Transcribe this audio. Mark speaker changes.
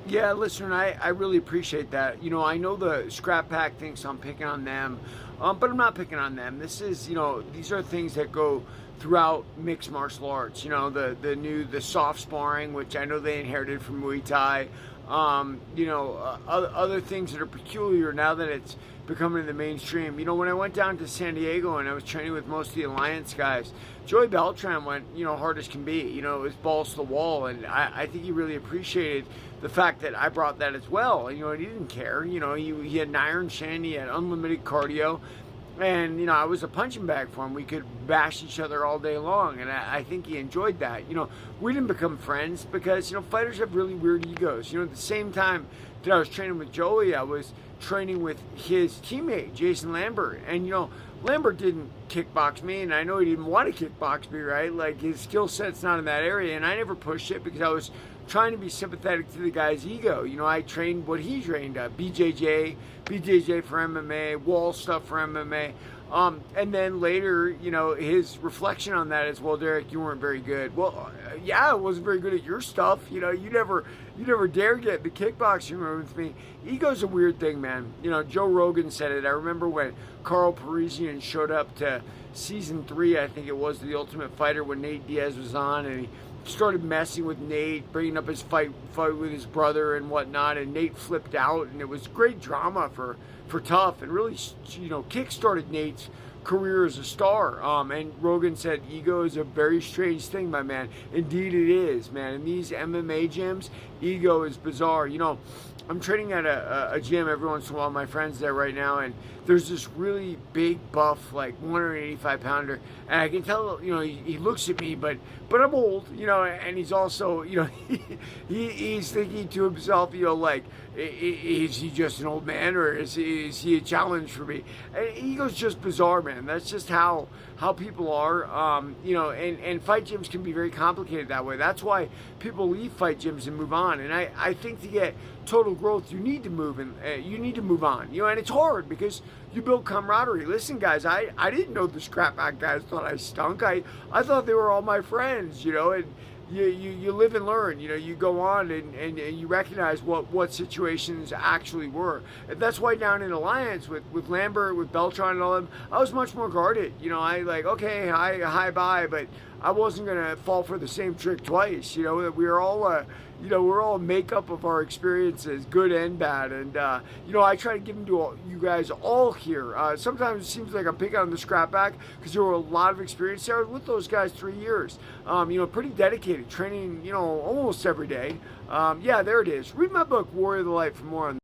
Speaker 1: Yeah, listen, I really appreciate that. I know the Scrap Pack thinks I'm picking on them, but I'm not picking on them. This is, these are things that go throughout mixed martial arts. The soft sparring, which I know they inherited from Muay Thai. Other things that are peculiar now that it's becoming in the mainstream. When I went down to San Diego and I was training with most of the Alliance guys, Joey Beltran went, hard as can be. It was balls to the wall, and I think he really appreciated the fact that I brought that as well. And he didn't care. He had an iron shin, he had unlimited cardio, and I was a punching bag for him. We could bash each other all day long, and I think he enjoyed that. We didn't become friends because fighters have really weird egos. At the same time that I was training with Joey, I was training with his teammate Jason Lambert, and Lambert didn't kickbox me, and I know he didn't want to kickbox me, right? Like, his skill set's not in that area, and I never pushed it because I was trying to be sympathetic to the guy's ego. I trained what he trained, BJJ for MMA, wall stuff for MMA. And then later, his reflection on that is, well, Derek, you weren't very good. Well, yeah, I wasn't very good at your stuff. You never dare get in the kickboxing room with me. Ego's a weird thing, man. Joe Rogan said it. I remember when Carl Parisian showed up to season 3, I think it was, The Ultimate Fighter, when Nate Diaz was on, and he started messing with Nate, bringing up his fight with his brother and whatnot, and Nate flipped out, and it was great drama for Tough, and really, kick-started Nate's career as a star. And Rogan said, ego is a very strange thing, my man. Indeed it is, man. In these MMA gyms, ego is bizarre. I'm training at a gym every once in a while. My friend's there right now, and there's this really big, buff, like 185 pounder, and I can tell, he looks at me, but I'm old, and he's also, he's thinking to himself, like, is he just an old man, or is he a challenge for me? And ego's just bizarre, man. That's just how people are, and fight gyms can be very complicated that way. That's why people leave fight gyms and move on. And I think to get total growth, you need to move, and you need to move on. And it's hard because you build camaraderie. Listen, guys, I didn't know the Scrap Pack guys thought I stunk. I thought they were all my friends, and you live and learn. You go on and you recognize what situations actually were. And that's why down in Alliance with Lambert, with Beltran and all them, I was much more guarded. I like, okay, hi, bye, but I wasn't gonna fall for the same trick twice. We were all we're all a makeup of our experiences, good and bad. And I try to give them to you guys all here. Sometimes it seems like I'm picking on the Scrap Pack because there were a lot of experience there. I was with those guys 3 years. Pretty dedicated, training, almost every day. Yeah, there it is. Read my book, Warrior of the Light, for more on